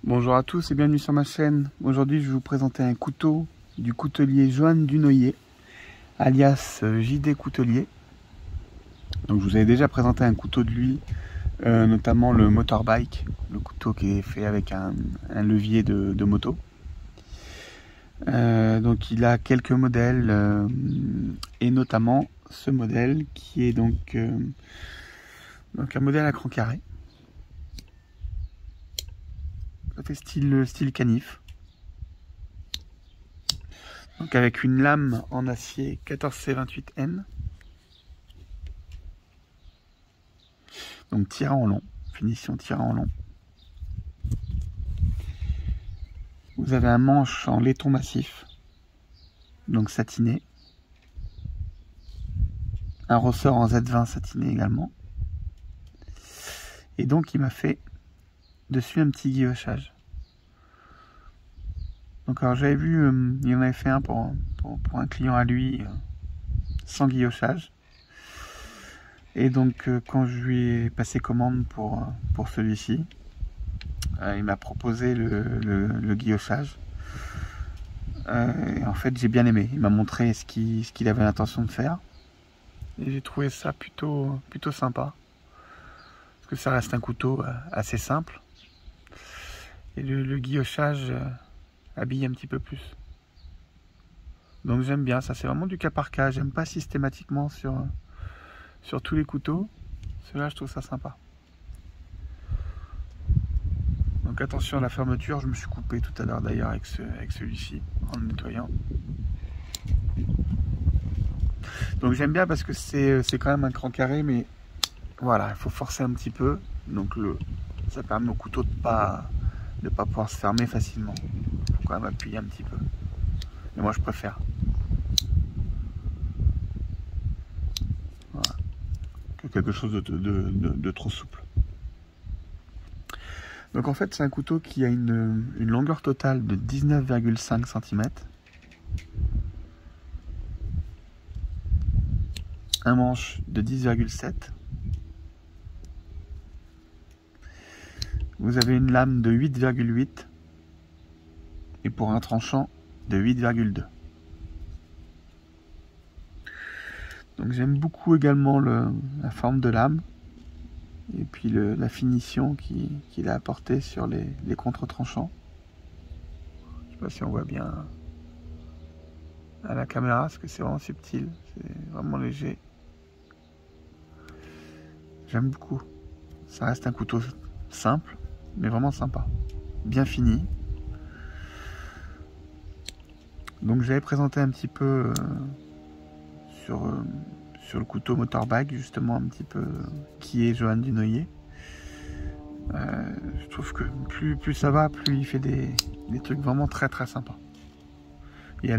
Bonjour à tous et bienvenue sur ma chaîne. Aujourd'hui je vais vous présenter un couteau du coutelier Johan Dunoyer, alias JD Coutelier. Donc je vous avais déjà présenté un couteau de lui, notamment le motorbike, le couteau qui est fait avec un levier de moto. Donc il a quelques modèles et notamment ce modèle qui est donc un modèle à cran carré. Ça fait style canif. Donc avec une lame en acier 14C28N. Donc tiré en long, finition tiré en long. Vous avez un manche en laiton massif, donc satiné. Un ressort en Z20 satiné également. Et donc il m'a fait dessus un petit guillochage. Donc alors j'avais vu, il en avait fait un pour un client à lui, sans guillochage. Et donc quand je lui ai passé commande pour celui-ci, il m'a proposé le guillochage. Et en fait j'ai bien aimé, il m'a montré ce qu'il avait l'intention de faire. Et j'ai trouvé ça plutôt sympa. Parce que ça reste un couteau assez simple. Et le guillochage habille un petit peu plus. Donc j'aime bien, ça c'est vraiment du cas par cas. J'aime pas systématiquement sur tous les couteaux. Celui-là je trouve ça sympa. Donc attention à la fermeture, je me suis coupé tout à l'heure d'ailleurs avec celui-ci en le nettoyant. Donc j'aime bien parce que c'est quand même un cran carré, mais voilà, il faut forcer un petit peu. Donc ça permet au couteau de pas pouvoir se fermer facilement. Il faut quand même appuyer un petit peu. Mais moi je préfère. Voilà. Que quelque chose de trop souple. Donc en fait c'est un couteau qui a une longueur totale de 19,5 cm. Un manche de 10,7. Vous avez une lame de 8,8 et pour un tranchant de 8,2. Donc j'aime beaucoup également la forme de lame et puis la finition qu'il a apportée sur les contre-tranchants. Je sais pas si on voit bien à la caméra parce que c'est vraiment subtil, c'est vraiment léger. J'aime beaucoup. Ça reste un couteau simple mais vraiment sympa, bien fini. Donc j'avais présenté un petit peu sur le couteau motorbike justement un petit peu qui est Johan Dunoyer. Je trouve que plus ça va, plus il fait des trucs vraiment très sympas. Il y a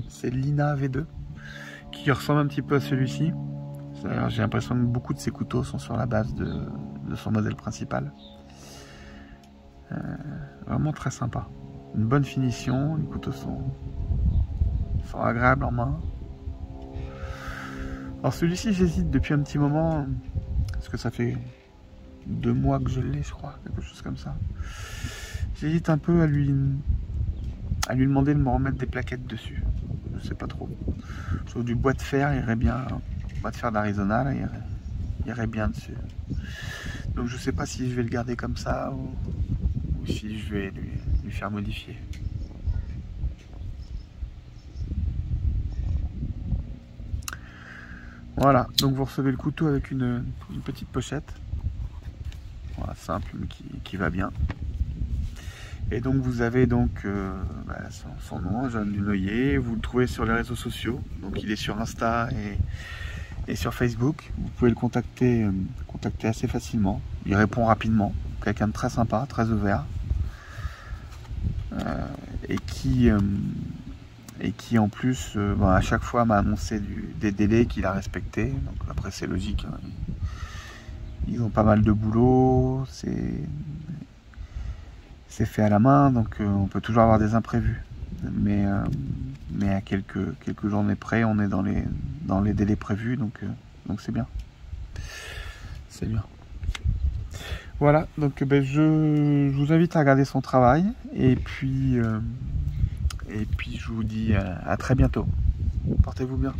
c'est l'Ina V2 qui ressemble un petit peu à celui-ci. J'ai l'impression que beaucoup de ces couteaux sont sur la base de son modèle principal. Vraiment très sympa. Une bonne finition, les couteaux sont agréables en main. Alors celui-ci j'hésite depuis un petit moment, parce que ça fait 2 mois que je l'ai je crois, quelque chose comme ça. J'hésite un peu à lui demander de me remettre des plaquettes dessus. Je sais pas trop. Je trouve du bois de fer irait bien, bois de fer d'Arizona là, irait bien dessus. Donc je sais pas si je vais le garder comme ça ou si je vais lui faire modifier. Voilà, donc vous recevez le couteau avec une petite pochette. Voilà, simple mais qui va bien. Et donc vous avez donc son nom, Johan Dunoyer. Vous le trouvez sur les réseaux sociaux. Donc il est sur Insta et sur Facebook. Vous pouvez le contacter assez facilement. Il répond rapidement. Quelqu'un de très sympa, très ouvert. Et qui en plus à chaque fois m'a annoncé des délais qu'il a respectés. Donc après c'est logique, hein. Ils ont pas mal de boulot, c'est fait à la main, donc on peut toujours avoir des imprévus. Mais à quelques journées près, on est dans les délais prévus, donc c'est bien. C'est bien. Voilà, donc ben, je vous invite à regarder son travail et puis je vous dis à très bientôt. Portez-vous bien.